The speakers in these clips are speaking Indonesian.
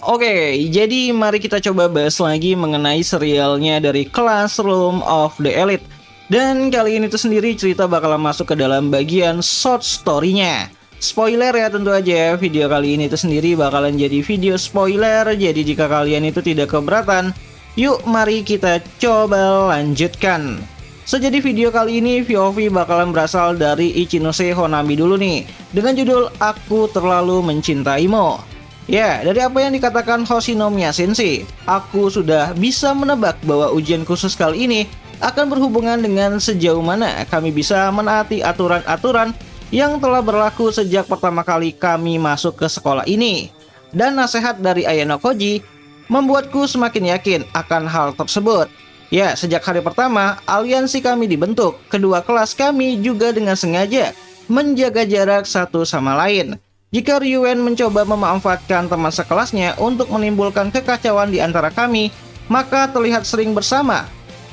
Oke, jadi mari kita coba bahas lagi mengenai serialnya dari Classroom of the Elite. Dan kali ini tuh sendiri cerita bakalan masuk ke dalam bagian short story-nya. Spoiler ya tentu aja, video kali ini tuh sendiri bakalan jadi video spoiler. Jadi jika kalian itu tidak keberatan, yuk mari kita coba lanjutkan. So jadi video kali ini POV bakalan berasal dari Ichinose Honami dulu nih, dengan judul Aku Terlalu Mencintaimu. Ya, dari apa yang dikatakan Hoshinomiya Sensei, aku sudah bisa menebak bahwa ujian khusus kali ini akan berhubungan dengan sejauh mana kami bisa menaati aturan-aturan yang telah berlaku sejak pertama kali kami masuk ke sekolah ini. Dan nasihat dari Ayano Koji membuatku semakin yakin akan hal tersebut. Ya, sejak hari pertama aliansi kami dibentuk, kedua kelas kami juga dengan sengaja menjaga jarak satu sama lain. Jika Ryuen mencoba memanfaatkan teman sekelasnya untuk menimbulkan kekacauan di antara kami, maka terlihat sering bersama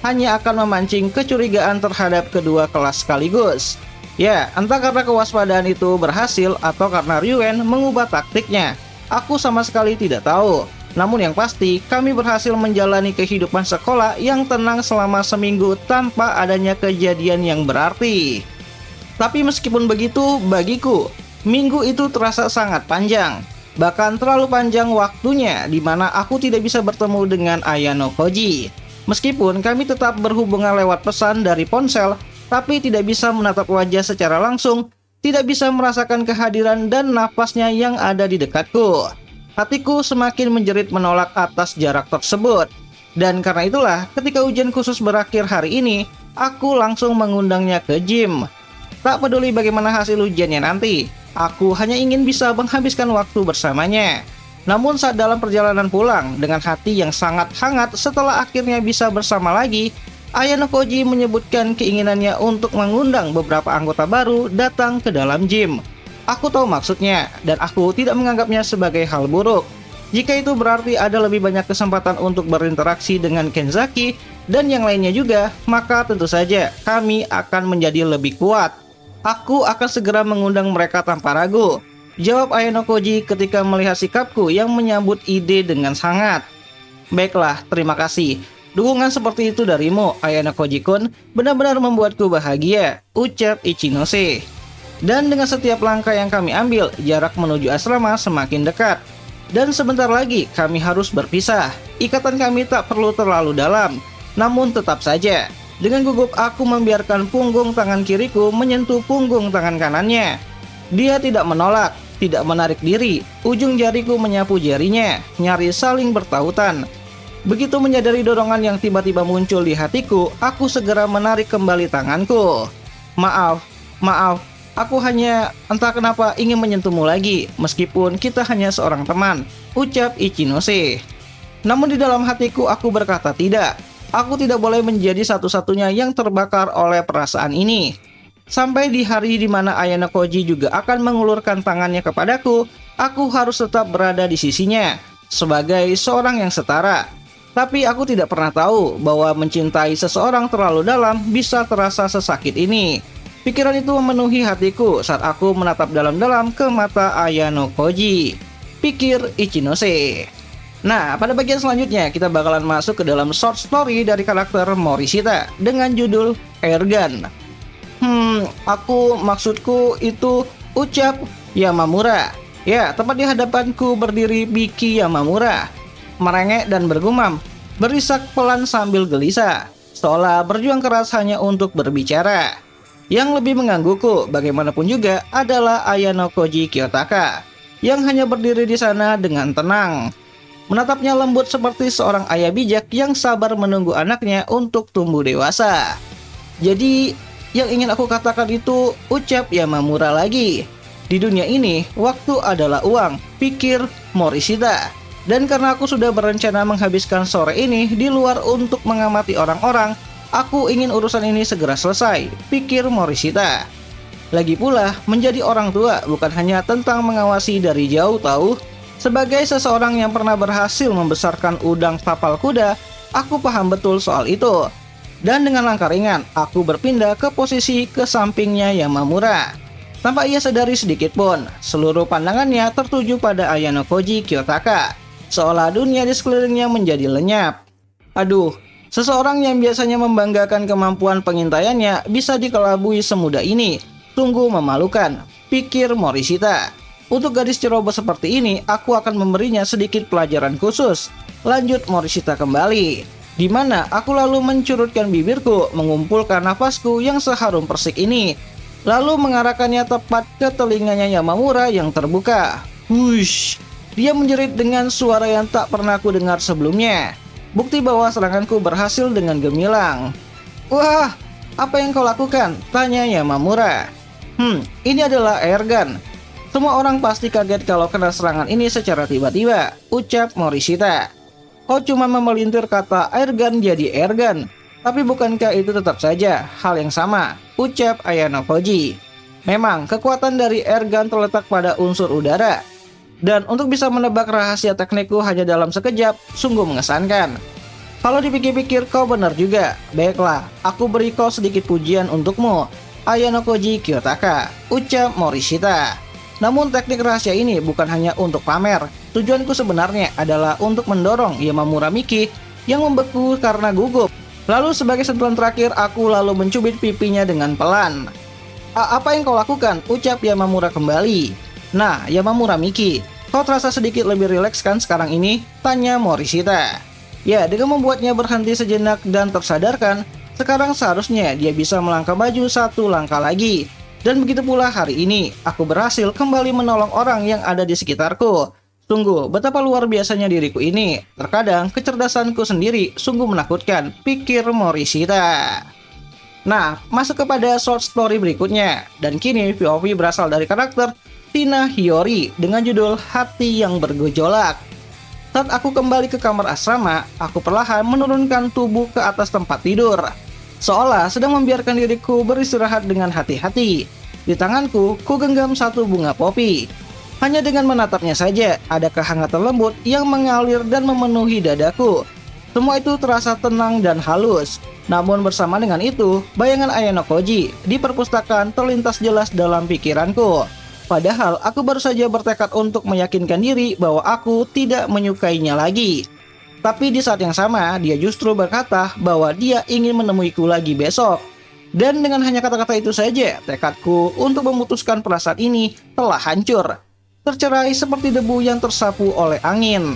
hanya akan memancing kecurigaan terhadap kedua kelas sekaligus. Ya, entah karena kewaspadaan itu berhasil atau karena Ryuen mengubah taktiknya, aku sama sekali tidak tahu. Namun yang pasti, kami berhasil menjalani kehidupan sekolah yang tenang selama seminggu tanpa adanya kejadian yang berarti. Tapi meskipun begitu, bagiku minggu itu terasa sangat panjang, bahkan terlalu panjang waktunya di mana aku tidak bisa bertemu dengan Ayano Koji. Meskipun kami tetap berhubungan lewat pesan dari ponsel, tapi tidak bisa menatap wajah secara langsung, tidak bisa merasakan kehadiran dan napasnya yang ada di dekatku. Hatiku semakin menjerit menolak atas jarak tersebut. Dan karena itulah, ketika ujian khusus berakhir hari ini, aku langsung mengundangnya ke gym. Tak peduli bagaimana hasil ujiannya nanti, aku hanya ingin bisa menghabiskan waktu bersamanya. Namun saat dalam perjalanan pulang, dengan hati yang sangat hangat setelah akhirnya bisa bersama lagi, Ayano Koji menyebutkan keinginannya untuk mengundang beberapa anggota baru datang ke dalam gym. Aku tahu maksudnya, dan aku tidak menganggapnya sebagai hal buruk. Jika itu berarti ada lebih banyak kesempatan untuk berinteraksi dengan Kenzaki dan yang lainnya juga, maka tentu saja kami akan menjadi lebih kuat. Aku akan segera mengundang mereka tanpa ragu, jawab Ayano Koji ketika melihat sikapku yang menyambut ide dengan sangat. Baiklah, terima kasih. Dukungan seperti itu darimu, Ayano Koji-kun, benar-benar membuatku bahagia, ucap Ichinose. Dan dengan setiap langkah yang kami ambil, jarak menuju asrama semakin dekat. Dan sebentar lagi kami harus berpisah. Ikatan kami tak perlu terlalu dalam, namun tetap saja. Dengan gugup aku membiarkan punggung tangan kiriku menyentuh punggung tangan kanannya. Dia tidak menolak, tidak menarik diri. Ujung jariku menyapu jarinya, nyaris saling bertautan. Begitu menyadari dorongan yang tiba-tiba muncul di hatiku, aku segera menarik kembali tanganku. Maaf, aku hanya entah kenapa ingin menyentuhmu lagi, meskipun kita hanya seorang teman, ucap Ichinose. Namun di dalam hatiku aku berkata tidak. Aku tidak boleh menjadi satu-satunya yang terbakar oleh perasaan ini. Sampai di hari di mana Ayano Koji juga akan mengulurkan tangannya kepadaku, aku harus tetap berada di sisinya, sebagai seorang yang setara. Tapi aku tidak pernah tahu bahwa mencintai seseorang terlalu dalam bisa terasa sesakit ini. Pikiran itu memenuhi hatiku saat aku menatap dalam-dalam ke mata Ayano Koji, pikir Ichinose. Nah, pada bagian selanjutnya kita bakalan masuk ke dalam short story dari karakter Morishita dengan judul Airgun. Maksudku itu, ucap Yamamura. Ya, tepat di hadapanku berdiri Biki Yamamura, merengek dan bergumam, berisak pelan sambil gelisah, seolah berjuang keras hanya untuk berbicara. Yang lebih menggangguku bagaimanapun juga adalah Ayano Koji Kiyotaka, yang hanya berdiri di sana dengan tenang. Menatapnya lembut seperti seorang ayah bijak yang sabar menunggu anaknya untuk tumbuh dewasa. Jadi, yang ingin aku katakan itu, ucap Yamamura lagi. Di dunia ini, waktu adalah uang, pikir Morishita. Dan karena aku sudah berencana menghabiskan sore ini di luar untuk mengamati orang-orang, aku ingin urusan ini segera selesai, pikir Morishita. Lagi pula, menjadi orang tua bukan hanya tentang mengawasi dari jauh tahu. Sebagai seseorang yang pernah berhasil membesarkan udang tapal kuda, aku paham betul soal itu. Dan dengan langkah ringan, aku berpindah ke posisi ke sampingnya Yamamura. Tanpa ia sadari sedikit pun, seluruh pandangannya tertuju pada Ayano Koji Kiyotaka. seolah dunia di sekelilingnya menjadi lenyap. Aduh, seseorang yang biasanya membanggakan kemampuan pengintaiannya bisa dikelabui semudah ini. Sungguh memalukan, pikir Morishita. Untuk gadis ceroboh seperti ini, aku akan memberinya sedikit pelajaran khusus. Lanjut Morishita kembali, di mana aku lalu mencurutkan bibirku, mengumpulkan nafasku yang seharum persik ini, lalu mengarahkannya tepat ke telinganya Yamamura yang terbuka. Wush, dia menjerit dengan suara yang tak pernah aku dengar sebelumnya. Bukti bahwa seranganku berhasil dengan gemilang. Wah, apa yang kau lakukan? Tanya Yamamura. Ini adalah airgun. Semua orang pasti kaget kalau kena serangan ini secara tiba-tiba, ucap Morishita. Kau cuma memelintir kata airgun jadi airgun. Tapi bukankah itu tetap saja hal yang sama, ucap Ayano Koji. Memang, kekuatan dari airgun terletak pada unsur udara. Dan untuk bisa menebak rahasia teknikku hanya dalam sekejap, sungguh mengesankan. Kalau dipikir-pikir kau benar juga. Baiklah, aku beri kau sedikit pujian untukmu, Ayano Koji Kiyotaka, ucap Morishita. Namun teknik rahasia ini bukan hanya untuk pamer. Tujuanku sebenarnya adalah untuk mendorong Yamamura Miki yang membeku karena gugup. Lalu sebagai sentuhan terakhir, aku lalu mencubit pipinya dengan pelan. Apa yang kau lakukan? Ucap Yamamura kembali. Nah, Yamamura Miki, kau terasa sedikit lebih rileks kan sekarang ini? Tanya Morishita. Ya, dengan membuatnya berhenti sejenak dan tersadarkan, sekarang seharusnya dia bisa melangkah maju satu langkah lagi. Dan begitu pula hari ini, aku berhasil kembali menolong orang yang ada di sekitarku. Sungguh, betapa luar biasanya diriku ini. Terkadang, kecerdasanku sendiri sungguh menakutkan, pikir Morishita. Nah, masuk kepada short story berikutnya. Dan kini POV berasal dari karakter Tina Hiyori dengan judul Hati yang Bergejolak. Saat aku kembali ke kamar asrama, aku perlahan menurunkan tubuh ke atas tempat tidur, seolah sedang membiarkan diriku beristirahat dengan hati-hati. Di tanganku, ku genggam satu bunga popi. Hanya dengan menatapnya saja, ada kehangatan lembut yang mengalir dan memenuhi dadaku. Semua itu terasa tenang dan halus. Namun bersama dengan itu, bayangan Ayano Koji di perpustakaan terlintas jelas dalam pikiranku. Padahal aku baru saja bertekad untuk meyakinkan diri bahwa aku tidak menyukainya lagi. Tapi di saat yang sama, dia justru berkata bahwa dia ingin menemuiku lagi besok. Dan dengan hanya kata-kata itu saja, tekadku untuk memutuskan perasaan ini telah hancur. Tercerai seperti debu yang tersapu oleh angin.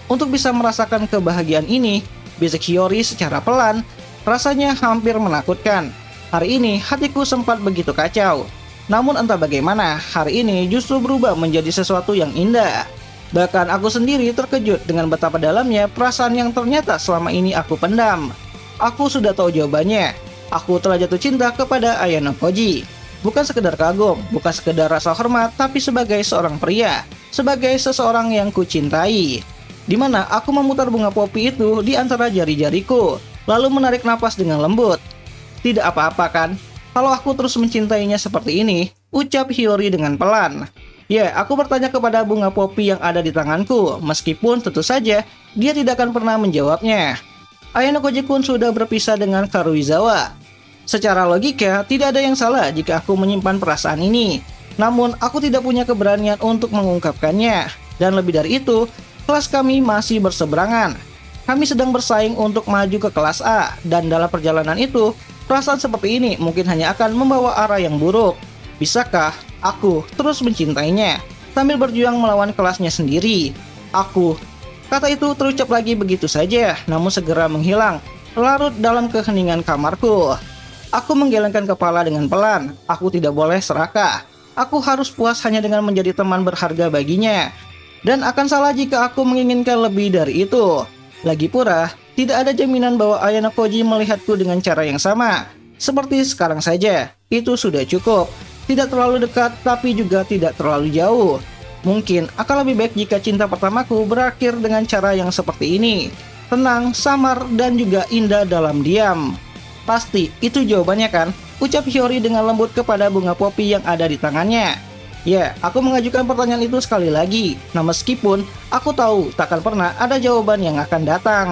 Untuk bisa merasakan kebahagiaan ini, bisik Hiyori secara pelan, rasanya hampir menakutkan. Hari ini hatiku sempat begitu kacau. Namun entah bagaimana, hari ini justru berubah menjadi sesuatu yang indah. Bahkan aku sendiri terkejut dengan betapa dalamnya perasaan yang ternyata selama ini aku pendam. Aku sudah tahu jawabannya. Aku telah jatuh cinta kepada Ayano Koji. Bukan sekedar kagum, bukan sekedar rasa hormat, tapi sebagai seorang pria, sebagai seseorang yang kucintai. Di mana aku memutar bunga popi itu di antara jari-jariku, lalu menarik napas dengan lembut. Tidak apa-apa kan? Kalau aku terus mencintainya seperti ini, ucap Hiyori dengan pelan. Ya, aku bertanya kepada bunga popi yang ada di tanganku, meskipun tentu saja dia tidak akan pernah menjawabnya. Ayano Koji-kun sudah berpisah dengan Karuizawa. Secara logika, tidak ada yang salah jika aku menyimpan perasaan ini. Namun, aku tidak punya keberanian untuk mengungkapkannya. Dan lebih dari itu, kelas kami masih berseberangan. Kami sedang bersaing untuk maju ke kelas A, dan dalam perjalanan itu, perasaan seperti ini mungkin hanya akan membawa arah yang buruk. Bisakah aku terus mencintainya sambil berjuang melawan kelasnya sendiri? Kata itu terucap lagi begitu saja, namun segera menghilang, larut dalam keheningan kamarku. Aku menggelengkan kepala dengan pelan. Aku tidak boleh serakah. Aku harus puas hanya dengan menjadi teman berharga baginya. Dan akan salah jika aku menginginkan lebih dari itu. Lagi pula, tidak ada jaminan bahwa Ayano Koji melihatku dengan cara yang sama. Seperti sekarang saja, itu sudah cukup. Tidak terlalu dekat, tapi juga tidak terlalu jauh. Mungkin akan lebih baik jika cinta pertamaku berakhir dengan cara yang seperti ini. Tenang, samar, dan juga indah dalam diam. Pasti, itu jawabannya kan? Ucap Hiyori dengan lembut kepada bunga popi yang ada di tangannya. Ya, aku mengajukan pertanyaan itu sekali lagi. Nah, meskipun aku tahu takkan pernah ada jawaban yang akan datang.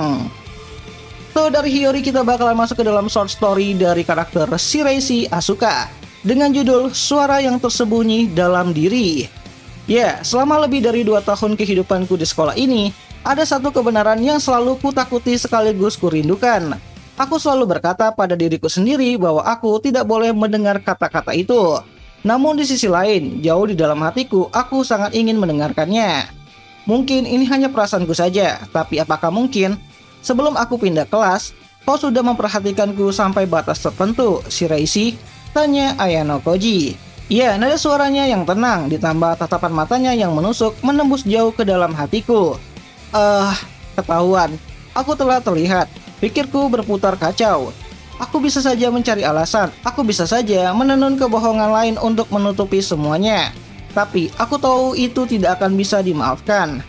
So, dari Hiyori kita bakalan masuk ke dalam short story dari karakter Shiraishi Asuka dengan judul Suara yang Tersembunyi dalam Diri. Ya, selama lebih dari 2 tahun kehidupanku di sekolah ini, Ada satu kebenaran yang selalu kutakuti sekaligus kurindukan. Aku selalu berkata pada diriku sendiri bahwa aku tidak boleh mendengar kata-kata itu. Namun di sisi lain, jauh di dalam hatiku, aku sangat ingin mendengarkannya. Mungkin ini hanya perasaanku saja, tapi apakah mungkin sebelum aku pindah kelas, kau sudah memperhatikanku sampai batas tertentu, Shiraishi? Tanya Ayano Koji. Ya, nada suaranya yang tenang ditambah tatapan matanya yang menusuk menembus jauh ke dalam hatiku. Ketahuan. Aku telah terlihat. Pikirku berputar kacau. Aku bisa saja mencari alasan. Aku bisa saja menenun kebohongan lain untuk menutupi semuanya. Tapi aku tahu itu tidak akan bisa dimaafkan.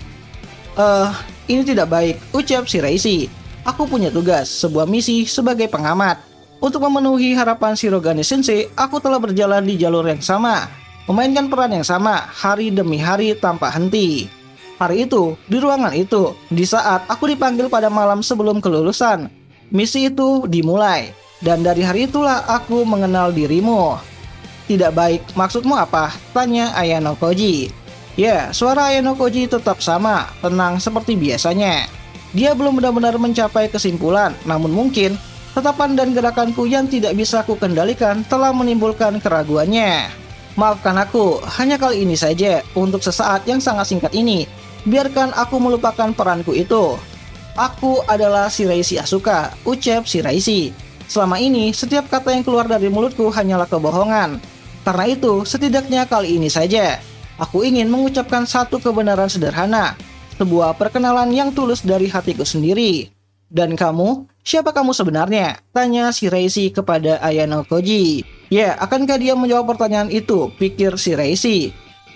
Ini tidak baik, ucap Shiraishi. Aku punya tugas, sebuah misi sebagai pengamat. Untuk memenuhi harapan Shirogane Sensei, aku telah berjalan di jalur yang sama, memainkan peran yang sama, hari demi hari tanpa henti. Hari itu, di ruangan itu, di saat aku dipanggil pada malam sebelum kelulusan, misi itu dimulai. Dan dari hari itulah aku mengenal dirimu. Tidak baik, maksudmu apa? Tanya Ayano Koji. Ya, suara Ayano Koji tetap sama, tenang seperti biasanya. Dia belum benar-benar mencapai kesimpulan, namun mungkin tatapan dan gerakanku yang tidak bisa ku kendalikan telah menimbulkan keraguannya. Maafkan aku, hanya kali ini saja, untuk sesaat yang sangat singkat ini. Biarkan aku melupakan peranku itu. Aku adalah Shiraishi Asuka, ucap Shiraishi. Selama ini, setiap kata yang keluar dari mulutku hanyalah kebohongan. Karena itu, setidaknya kali ini saja, aku ingin mengucapkan satu kebenaran sederhana. Sebuah perkenalan yang tulus dari hatiku sendiri. Dan kamu? Siapa kamu sebenarnya? Tanya Shiraishi kepada Ayano Koji. Ya, akankah dia menjawab pertanyaan itu? Pikir Shiraishi.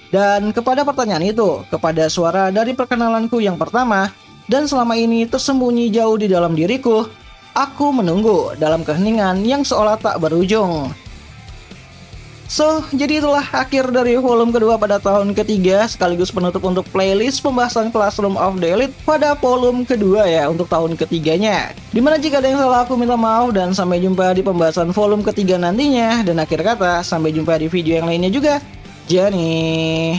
Dan kepada pertanyaan itu, kepada suara dari perkenalanku yang pertama, dan selama ini tersembunyi jauh di dalam diriku, aku menunggu dalam keheningan yang seolah tak berujung. So, jadi itulah akhir dari volume kedua pada tahun ketiga, sekaligus penutup untuk playlist pembahasan Classroom of the Elite pada volume kedua ya, untuk tahun ketiganya. Dimana jika ada yang salah aku minta maaf, dan sampai jumpa di pembahasan volume ketiga nantinya. Dan akhir kata, sampai jumpa di video yang lainnya juga. Jani.